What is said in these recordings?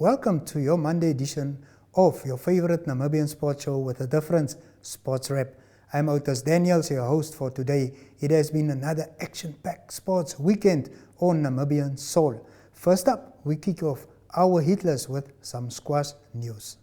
Welcome to your Monday edition of your favorite Namibian sports show with a difference, Sports Rep. I'm Otis Daniels, your host for today. It has been another action-packed sports weekend on Namibian soil. First up, we kick off our hit list with some squash news.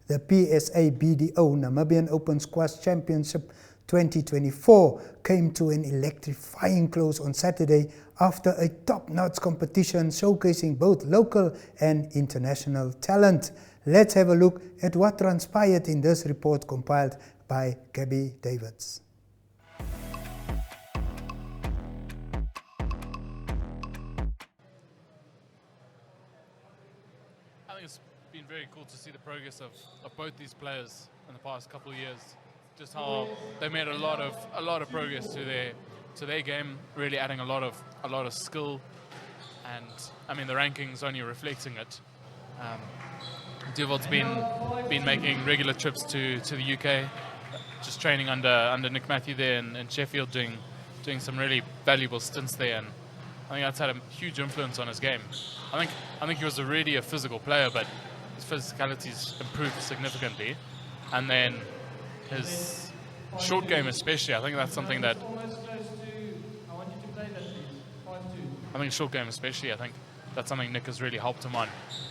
The PSA BDO Namibian Open Squash Championship 2024 came to an electrifying close on Saturday after a top-notch competition showcasing both local and international talent. Let's have a look at what transpired in this report compiled by Gabby Davids. It's been very cool to see the progress of both these players in the past couple of years. Just how they made a lot of progress to their game, really adding a lot of skill, and I mean the rankings only reflecting it. Duval's been making regular trips to the UK, just training under Nick Matthew there in Sheffield, doing some really valuable stints there, and I think that's had a huge influence on his game. I think he was already a physical player, but his physicality's improved significantly, and then his short game especially. I think that's something that Nick has really helped him on,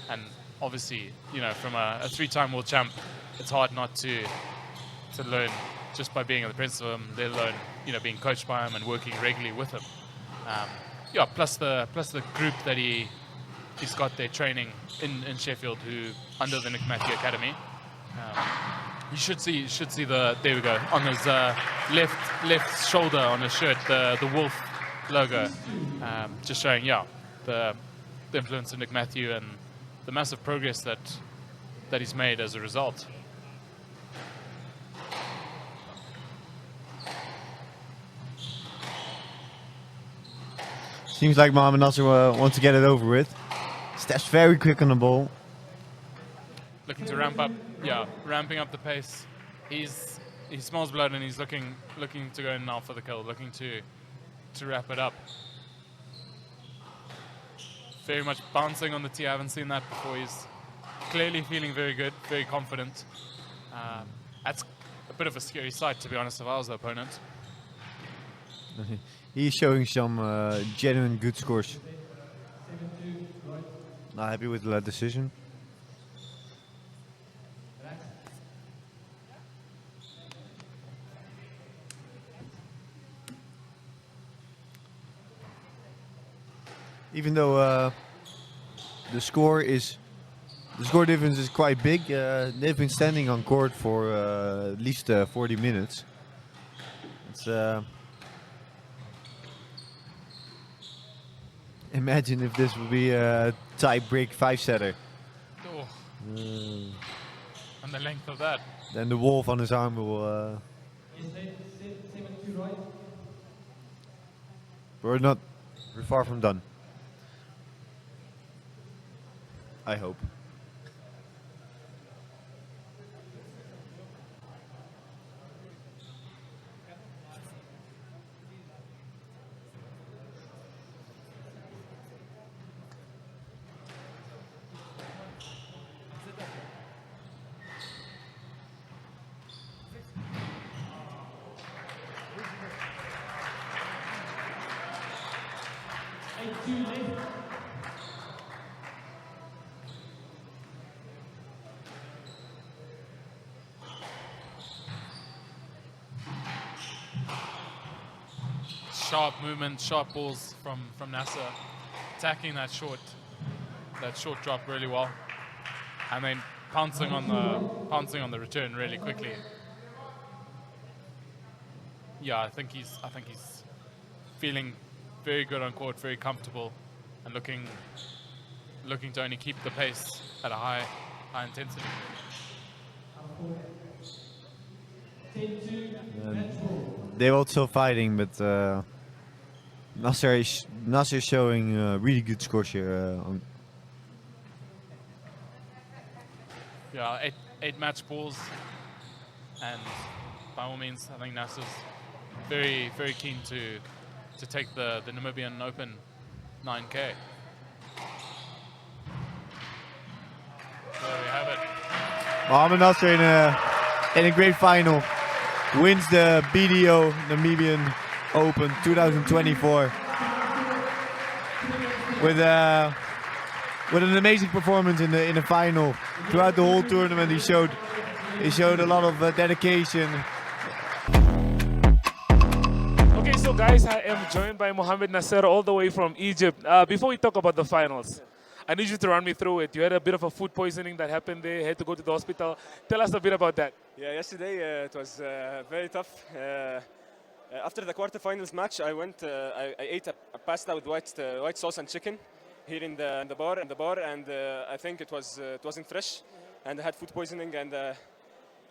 and obviously, you know, from a three-time world champ, it's hard not to learn just by being in the presence of him, let alone, you know, being coached by him and working regularly with him. Plus the group that he's got there training in Sheffield, who under the Nick Matthew Academy. You should see the, there we go, on his left shoulder on his shirt, the wolf logo, just showing the influence of Nick Matthew and the massive progress that he's made as a result. Seems like Mohamed Nasser wants to get it over with. Steps very quick on the ball. Looking to ramping up the pace. He smells blood and he's looking to go in now for the kill, looking to wrap it up. Very much bouncing on the tee. I haven't seen that before. He's clearly feeling very good, very confident. That's a bit of a scary sight, to be honest, if I was the opponent. He's showing some genuine good scores. Not happy with the decision. Even though the score difference is quite big, they've been standing on court for at least 40 minutes. It's imagine if this would be a tie-break 5-setter. Oh. And the length of that. Then the wolf on his arm will... We're not far from done. I hope. Sharp movement, sharp balls from Nestor, attacking that short drop really well, and then pouncing on the return really quickly. Yeah, I think he's feeling very good on court, very comfortable, and looking to only keep the pace at a high intensity. They're also fighting, but Nasser is showing really good scores here. Yeah, eight match balls, and by all means, I think Nestor's very, very keen to take the Namibian Open 9K. There we have it. Mohamed Nasser in a great final wins the BDO Namibian Open 2024 with an amazing performance in the final. Throughout the whole tournament, he showed a lot of dedication. Okay, so guys, I am joined by Mohamed Nasser all the way from Egypt. Before we talk about the finals, I need you to run me through it. You had a bit of a food poisoning that happened there, had to go to the hospital. Tell us a bit about that. Yeah, yesterday it was very tough. After the quarterfinals match, I ate a pasta with white sauce and chicken here in the bar, and I think it wasn't fresh, and I had food poisoning, and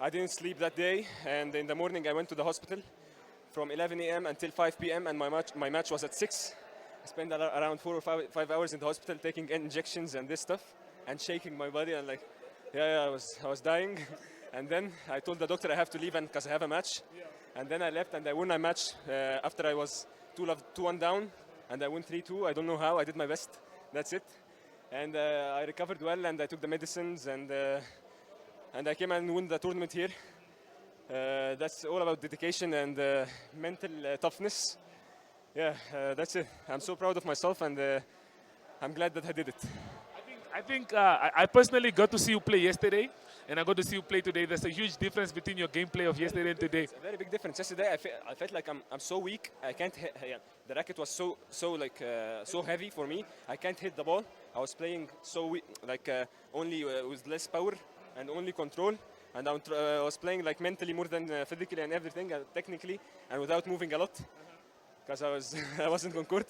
I didn't sleep that day. And in the morning, I went to the hospital from 11 a.m. until 5 p.m. and my match was at 6. I spent around 4 or 5 hours in the hospital taking injections and this stuff, and shaking my body, and like, I was dying. And then I told the doctor I have to leave because I have a match. And then I left and I won my match after I was 2-1 down, and I won 3-2. I don't know how. I did my best. That's it. And I recovered well, and I took the medicines, and I came and won the tournament here. That's all about dedication and mental toughness. Yeah, that's it. I'm so proud of myself, and I'm glad that I did it. I personally got to see you play yesterday, and I got to see you play today. There's a huge difference between your gameplay of yesterday and today. It's a very big difference. Yesterday, I felt like I'm so weak. I can't hit. The racket was so heavy for me. I can't hit the ball. I was playing so weak, only with less power and only control. And I was playing like mentally more than physically and everything, technically, and without moving a lot. Because I wasn't on court.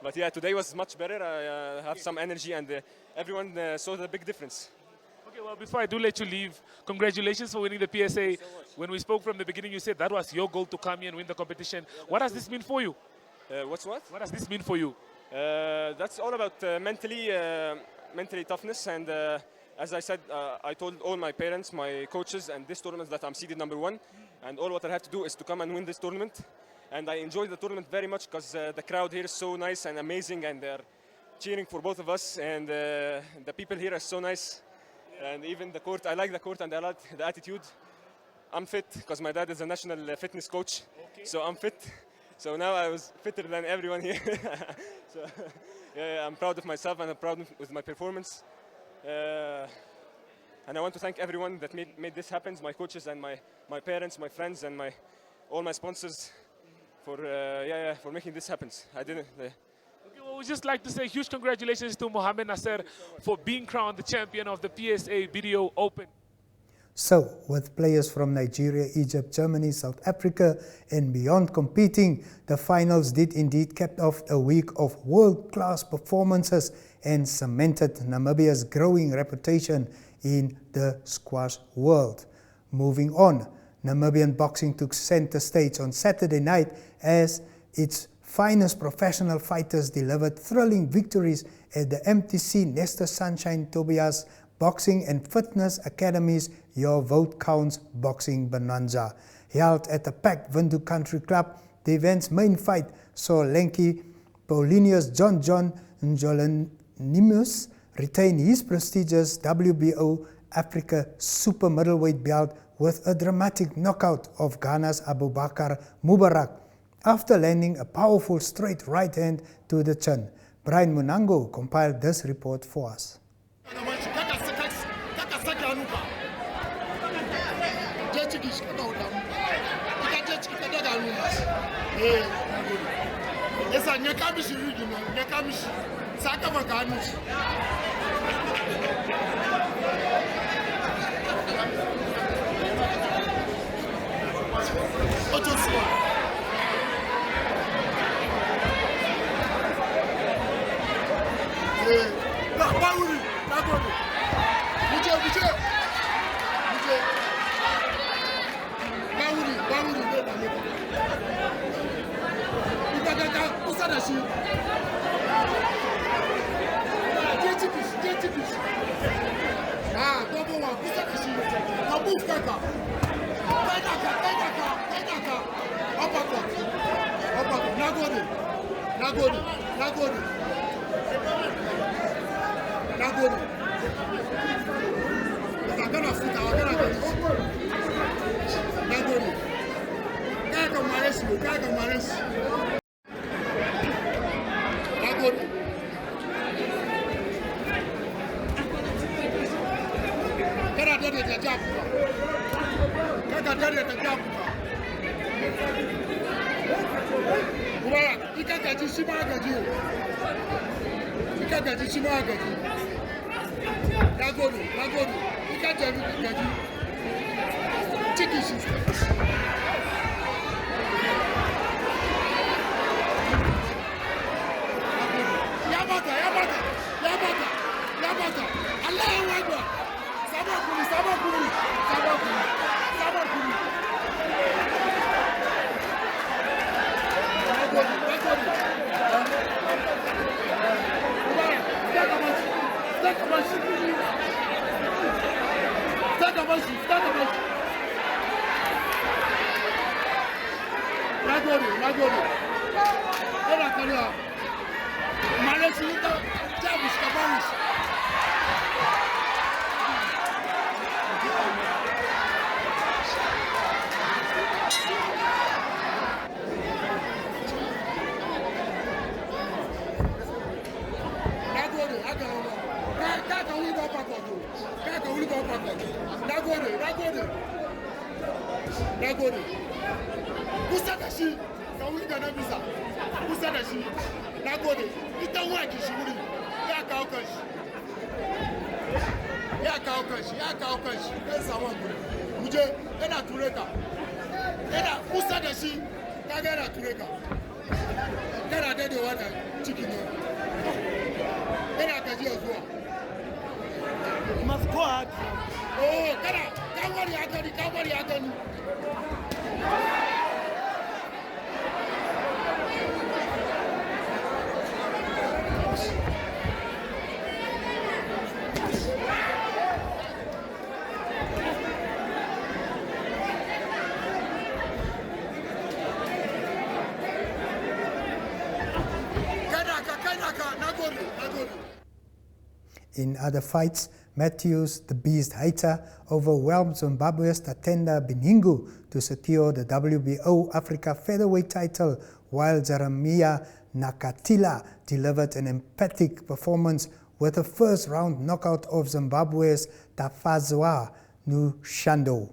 But yeah, today was much better. I have some energy, and everyone saw the big difference. Okay, well, before I do let you leave, congratulations for winning the PSA. When we spoke from the beginning, you said that was your goal to come here and win the competition. What does this mean for you? What? What does this mean for you? That's all about mentally toughness. And as I said, I told all my parents, my coaches, and this tournament that I'm seeded #1. And all what I have to do is to come and win this tournament. And I enjoyed the tournament very much because the crowd here is so nice and amazing, and they're cheering for both of us. And the people here are so nice. And even the court, I like the court, and I like the attitude. I'm fit because my dad is a national fitness coach. Okay. So I'm fit. So now I was fitter than everyone here. So yeah, I'm proud of myself, and I'm proud with my performance. And I want to thank everyone that made this happen, my coaches and my parents, my friends, and all my sponsors for making this happen. I didn't. Okay, well, we'd just like to say huge congratulations to Mohamed Nasser for being crowned the champion of the PSA BDO Open. So, with players from Nigeria, Egypt, Germany, South Africa and beyond competing, the finals did indeed cap off a week of world-class performances and cemented Namibia's growing reputation in the squash world. Moving on, Namibian boxing took center stage on Saturday night as its finest professional fighters delivered thrilling victories at the MTC Nestor Sunshine Tobias Boxing and Fitness Academy's Your Vote Counts Boxing Bonanza. Held at the packed Windhoek Country Club, the event's main fight saw lanky Paulinius John Njolanimus retain his prestigious WBO Africa Super Middleweight belt with a dramatic knockout of Ghana's Abubakar Mubarak after landing a powerful straight right hand to the chin. Brian Munango compiled this report for us. In other fights, Matthews, the Beast Hater, overwhelmed Zimbabwe's Tatenda Biningu to secure the WBO Africa featherweight title, while Jeremiah Nakatila delivered an emphatic performance with a first-round knockout of Zimbabwe's Tafazwa Nushando.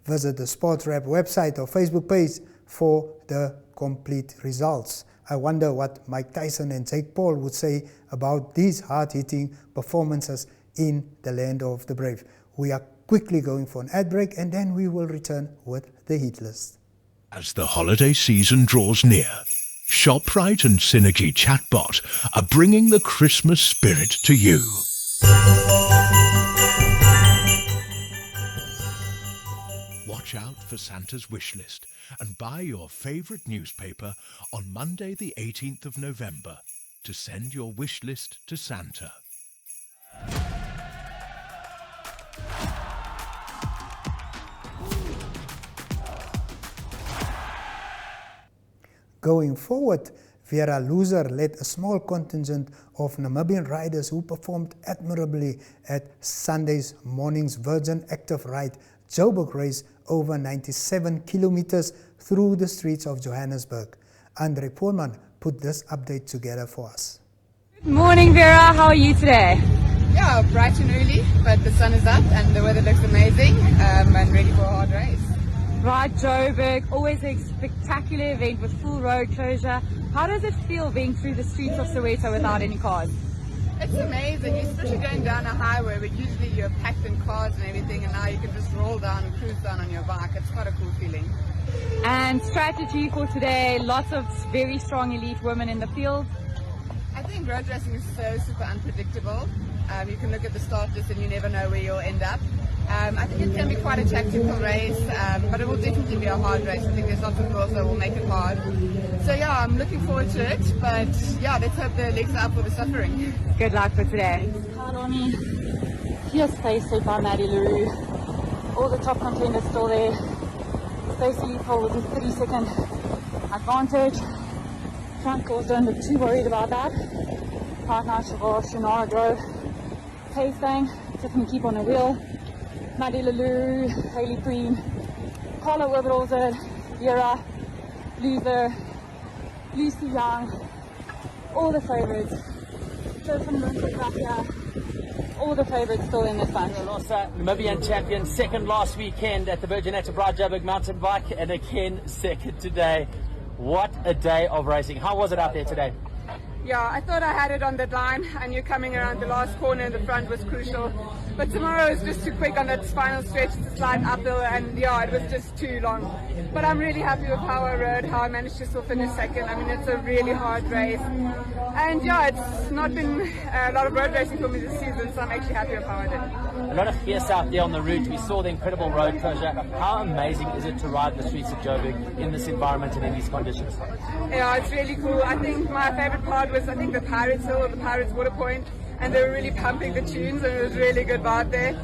Visit the Sports Rap website or Facebook page for the complete results. I wonder what Mike Tyson and Jake Paul would say about these hard-hitting performances in the land of the brave. We are quickly going for an ad break and then we will return with the hit list. As the holiday season draws near, ShopRite and Synergy Chatbot are bringing the Christmas spirit to you. Watch out for Santa's wish list and buy your favourite newspaper on Monday the 18th of November to send your wish list to Santa. Going forward, Vera Looser led a small contingent of Namibian riders who performed admirably at Sunday's morning's Virgin Active Ride Joburg race over 97 kilometers through the streets of Johannesburg. Andre Poorman put this update together for us. Good morning, Vera. How are you today? Yeah, bright and early, but the sun is up and the weather looks amazing and ready for a hard race. Ride Joburg, always a spectacular event with full road closure. How does it feel being through the streets of Soweto without any cars? It's amazing, especially going down a highway where usually you're packed in cars and everything, and now you can just roll down and cruise down on your bike. It's quite a cool feeling. And strategy for today, lots of very strong elite women in the field. I think road racing is so super unpredictable. You can look at the start list and you never know where you'll end up. I think it can be quite a tactical race, but it will definitely be a hard race. I think there's lots of girls that will make it hard. So yeah, I'm looking forward to it, but yeah, let's hope the legs are up for the suffering. Good luck for today. Hard on me. Here's space set by Maddie LaRue. All the top contenders still there. stay lethal with a 30-second advantage. Front course, don't look too worried about that. Right now, Shonara drove. Paythang, Tiffany Keep on the wheel. Maddie Lalou, Hayley Preen, Carla Weberolzer, Vera Looser, Lucy Young, all the favourites. Tiffany Winter back here, all the favourites still in this bunch. Vera Looser, Namibian champion, second last weekend at the Virgin Active Ride Joburg mountain bike, and again second today. What a day of racing. How was it out there today? Yeah, I thought I had it on the line. I knew coming around the last corner in the front was crucial. But tomorrow is just too quick on that final stretch to slide uphill, and yeah, it was just too long. But I'm really happy with how I rode, how I managed to still finish second. I mean, it's a really hard race. And yeah, it's not been a lot of road racing for me this season, so I'm actually happy with how I did. A lot of fierce out there on the route. We saw the incredible road closure. How amazing is it to ride the streets of Joburg in this environment and in these conditions? Yeah, it's really cool. I think my favourite part was, I think, the Pirates Hill or the Pirates Water Point. And they were really pumping the tunes, and it was really good vibe there.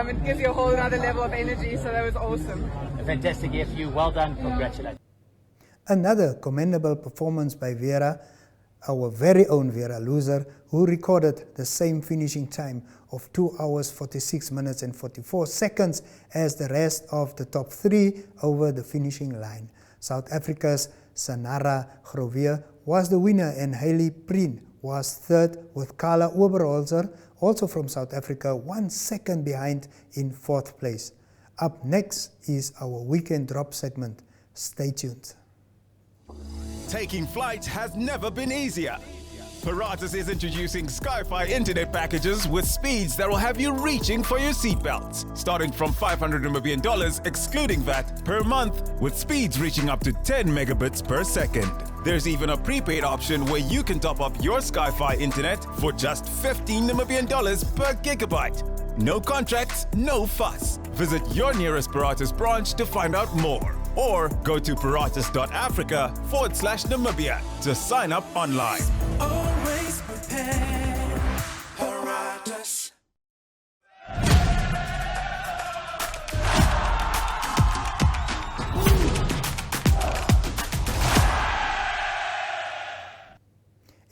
It gives you a whole other level of energy, so that was awesome. A fantastic year for you. Well done. Congratulations. Another commendable performance by Vera, our very own Vera Looser, who recorded the same finishing time of 2 hours 46 minutes and 44 seconds as the rest of the top three over the finishing line. South Africa's Sanara Grovier was the winner, and Hayley Preen was third, with Carla Oberholzer, also from South Africa, 1 second behind in fourth place. Up next is our weekend drop segment. Stay tuned. Taking flight has never been easier. Paratus is introducing Sky-Fi internet packages with speeds that will have you reaching for your seatbelts, starting from $500 Namibian excluding VAT per month, with speeds reaching up to 10 megabits per second. There's even a prepaid option where you can top up your Sky-Fi internet for just $15 Namibian per gigabyte. No contracts, no fuss. Visit your nearest Paratus branch to find out more, or go to paratus.africa/Namibia to sign up online. Always prepared, Paratus.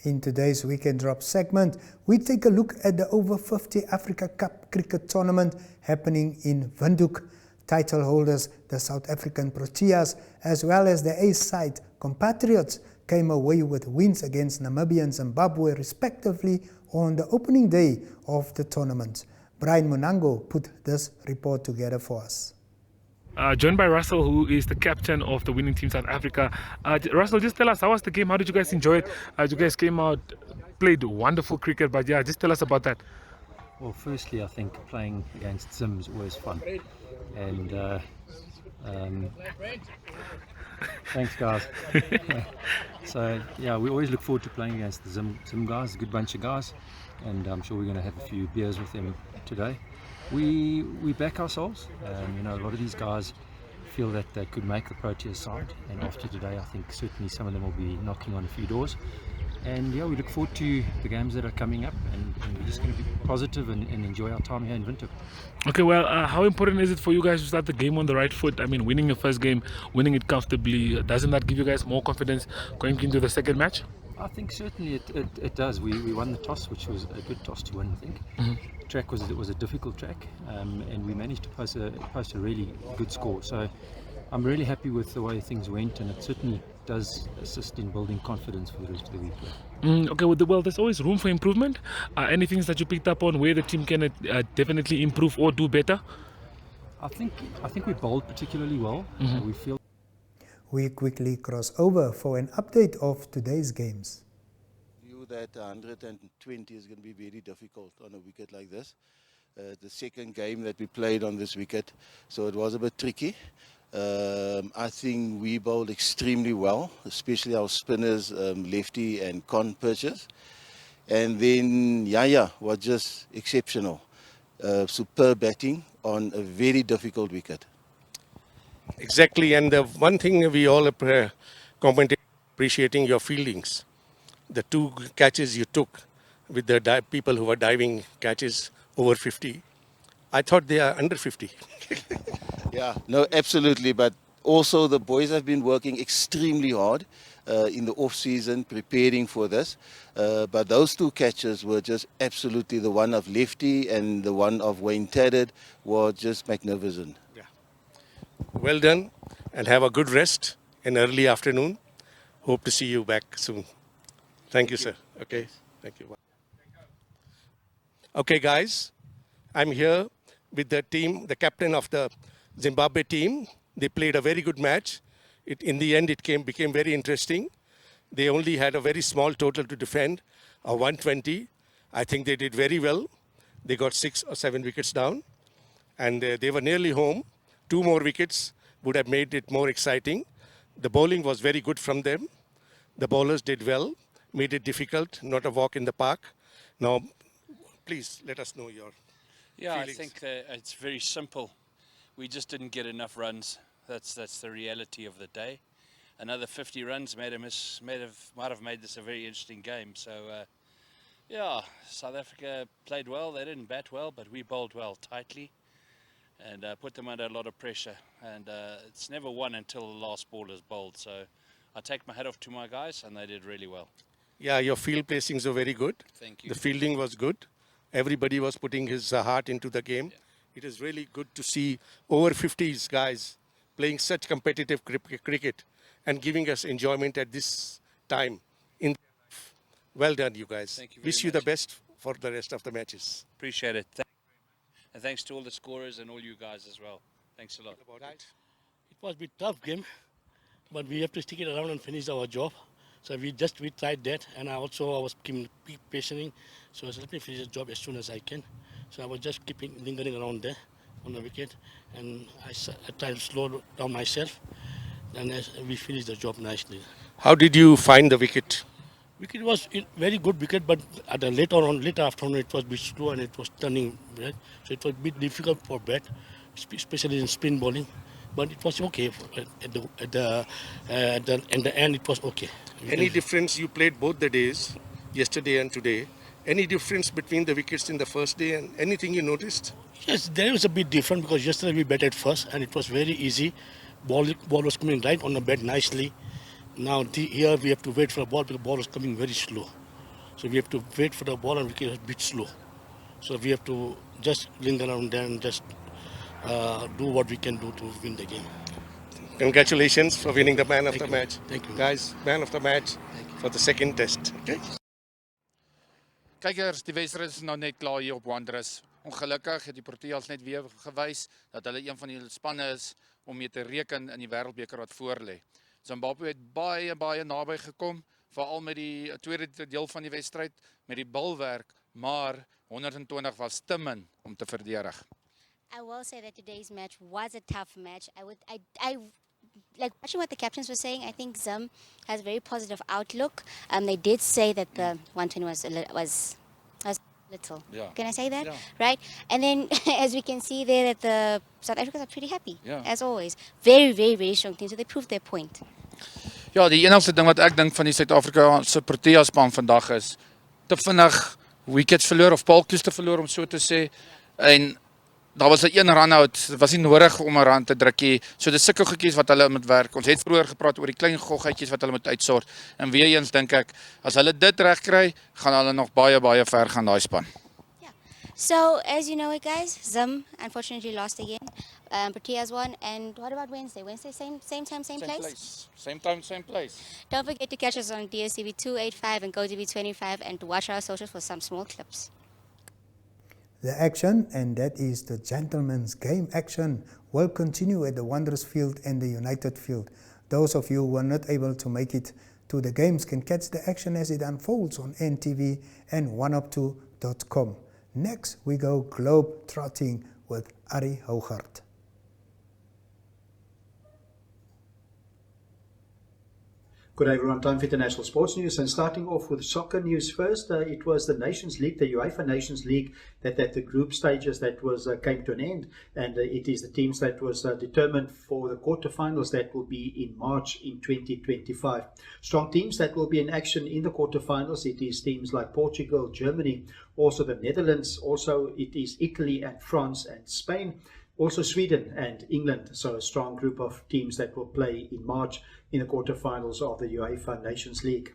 In today's Weekend Drop segment, we take a look at the Over 50 Africa Cup cricket tournament happening in Windhoek. Title holders, the South African Proteas, as well as the ace side compatriots, came away with wins against Namibia and Zimbabwe respectively on the opening day of the tournament. Brian Munango put this report together for us. Joined by Russell, who is the captain of the winning team South Africa. Russell, just tell us, how was the game? How did you guys enjoy it? You guys came out, played wonderful cricket, but yeah, just tell us about that. Well, firstly, I think playing against Zim is always fun. And thanks, guys. So yeah, we always look forward to playing against the Zim guys, a good bunch of guys, and I'm sure we're going to have a few beers with them today. We back ourselves. You know, a lot of these guys feel that they could make the Proteas side, and after today I think certainly some of them will be knocking on a few doors. And yeah, we look forward to the games that are coming up, and we're just going to be positive and enjoy our time here in Windhoek. Okay, well, how important is it for you guys to start the game on the right foot? I mean, winning your first game, winning it comfortably, doesn't that give you guys more confidence going into the second match? I think certainly it does. We won the toss, which was a good toss to win, I think. The track was a difficult track, and we managed to post a really good score. So I'm really happy with the way things went, and it certainly does assist in building confidence for the rest of the week. Okay, well, there's always room for improvement. Any things that you picked up on where the team can definitely improve or do better? I think we bowled particularly well. We feel. We quickly cross over for an update of today's games. View that 120 is going to be very difficult on a wicket like this. The second game that we played on this wicket, so it was a bit tricky. I think we bowled extremely well, especially our spinners, lefty and con pitchers. And then Yaya was just exceptional. Superb batting on a very difficult wicket. Exactly, and the one thing we all appreciating your fieldings. The two catches you took with the people who were diving catches over 50. I thought they are under 50. Yeah, no, absolutely, but also the boys have been working extremely hard in the off-season preparing for this. But those two catches were just absolutely, the one of Lefty and the one of Wayne Tadded were just magnificent. Well done, and have a good rest in early afternoon. Hope to see you back soon. Thank you, sir. Okay, thank you. Okay, guys, I'm here with the team, the captain of the Zimbabwe team. They played a very good match. In the end, it became very interesting. They only had a very small total to defend, 120. I think they did very well. They got 6 or 7 wickets down, and they were nearly home. 2 more wickets would have made it more exciting. The bowling was very good from them. The bowlers did well, made it difficult, not a walk in the park. Now, please let us know your feelings. I think it's very simple. We just didn't get enough runs. That's the reality of the day. Another 50 runs might have made this a very interesting game. So, South Africa played well. They didn't bat well, but we bowled well, tightly, and put them under a lot of pressure. And it's never won until the last ball is bowled. So I take my hat off to my guys, and they did really well. Yeah, your field placings were very good. Thank you. The fielding was good. Everybody was putting his heart into the game. Yeah. It is really good to see over 50s guys playing such competitive cricket and giving us enjoyment at this time. Well done, you guys. Thank you very Wish you the best for the rest of the matches. Appreciate it. And thanks to all the scorers and all you guys as well. Thanks a lot. It was a bit tough game, but we have to stick it around and finish our job. So we tried that, and I was keeping patienting. So I said, let me finish the job as soon as I can. So I was just lingering around there on the wicket, and I tried to slow down myself, and we finished the job nicely. How did you find the wicket? Wicket was a very good wicket, but at the later afternoon it was a bit slow and it was turning red. So it was a bit difficult for bat, especially in spin bowling. But it was okay at the end. It was okay. Any difference? You played both the days, yesterday and today. Any difference between the wickets in the first day and anything you noticed? Yes, there was a bit different because yesterday we batted first and it was very easy. Ball was coming right on the bat nicely. Now here we have to wait for the ball because the ball was coming very slow. So we have to wait for the ball and wicket was a bit slow. So we have to just linger around there and just do what we can do to win the game. Congratulations for winning the man of the match. Thank you. Guys, man of the match for the second test. Okay. Kykers, die wedstryd is nou net klaar hier op Wanderers. Ongelukkig het die Proteas net weer gewys dat hulle een van die spanne is om mee te reken in die Wêreldbeker wat voor lê. Zimbabwe het baie naby gekom, veral met die tweede deel van die wedstryd met die bulwerk, maar 120 was te min om te verdedig. I will say that today's match was a tough match. I like watching what the captains were saying. I think Zim has a very positive outlook. They did say that the 120 was little. Yeah. Can I say that? Yeah. Right? And then as we can see there that the South Africans are pretty happy, as always. Very, very, very strong team. So they proved their point. Ja, die enigste ding wat ek dink van die Suid-Afrikaanse Protea span vandag is te vinnig wickets verloor of paaltjies te verloor om so te sê. En daar was 'n een run-out, dit was nie nodig om 'n run te druk nie. So dis sulke goedjies wat hulle moet werk. Ons het vroeër gepraat oor die klein goggetjies wat hulle moet uitsort. En weer eens dink ek, as hulle dit reg kry, gaan hulle nog baie ver gaan daai span. So, as you know it, guys, Zim unfortunately lost again. Proteas won. And what about Wednesday? Wednesday, same time, same place? Same time, same place. Don't forget to catch us on DSTV 285 and GoTV25 and to watch our socials for some small clips. The action, and that is the gentleman's game action, will continue at the Wanderers Field and the United Field. Those of you who are not able to make it to the games can catch the action as it unfolds on NTV and 1up2.com. Next, we go globe trotting with Ari Hougaard. Good day everyone, time for international sports news, and starting off with soccer news first. It was the Nations League, the UEFA Nations League, that at the group stages that was came to an end, and it is the teams that was determined for the quarterfinals that will be in March in 2025. Strong teams that will be in action in the quarterfinals. It is teams like Portugal, Germany, also the Netherlands, also it is Italy and France and Spain. Also Sweden and England, so a strong group of teams that will play in March in the quarterfinals of the UEFA Nations League.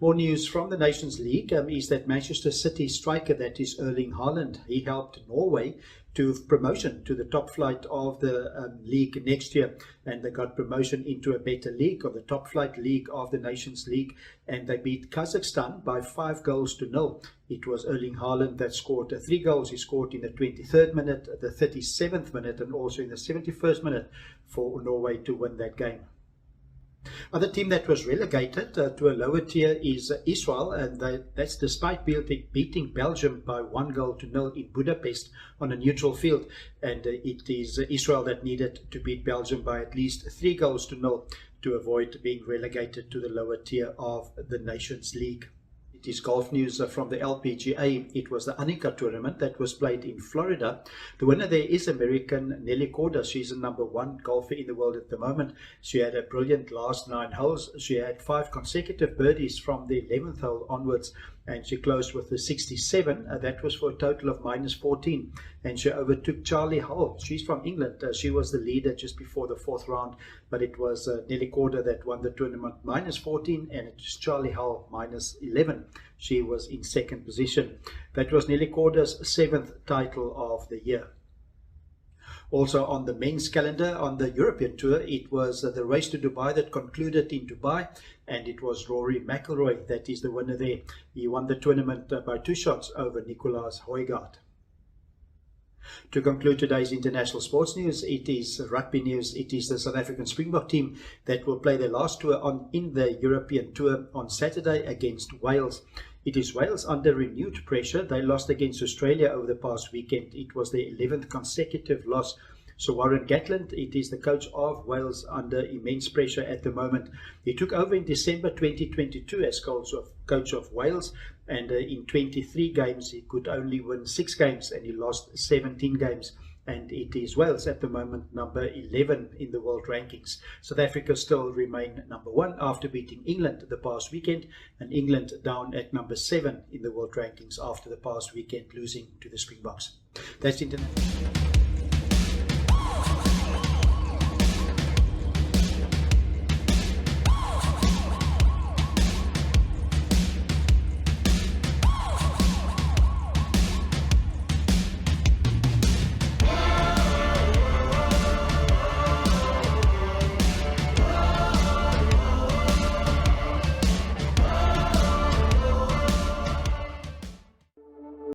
More news from the Nations League is that Manchester City striker, that is Erling Haaland, he helped Norway to promotion to the top flight of the league next year, and they got promotion into a better league, or the top flight league of the Nations League, and they beat Kazakhstan by 5-0. It was Erling Haaland that scored 3 goals. He scored in the 23rd minute, the 37th minute, and also in the 71st minute for Norway to win that game. Other team that was relegated to a lower tier is Israel, and that's despite beating Belgium by 1-0 in Budapest on a neutral field. And it is Israel that needed to beat Belgium by at least 3-0 to avoid being relegated to the lower tier of the Nations League. It is golf news from the LPGA. It was the Annika tournament that was played in Florida. The winner there is American Nelly Korda. She's the #1 golfer in the world at the moment. She had a brilliant last 9 holes. She had 5 consecutive birdies from the 11th hole onwards, and she closed with the 67. That was for a total of -14, and she overtook Charlie Hull. She's from England. She was the leader just before the 4th round, but it was Nelly Korda that won the tournament -14, and it was Charlie Hull -11. She was in 2nd position. That was Nelly Korda's 7th title of the year. Also on the men's calendar, on the European Tour, it was the race to Dubai that concluded in Dubai, and it was Rory McIlroy that is the winner there. He won the tournament by 2 shots over Nicolaas Højgaard. To conclude today's international sports news, it is rugby news. It is the South African Springbok team that will play their last tour in the European Tour on Saturday against Wales. It is Wales under renewed pressure. They lost against Australia over the past weekend. It was their 11th consecutive loss. So Warren Gatland, it is the coach of Wales, under immense pressure at the moment. He took over in December 2022 as coach of Wales, and in 23 games he could only win 6 games, and he lost 17 games. And it is Wales at the moment number 11 in the world rankings. South Africa still remain #1 after beating England the past weekend, and England down at number 7 in the world rankings after the past weekend losing to the Springboks. That's international.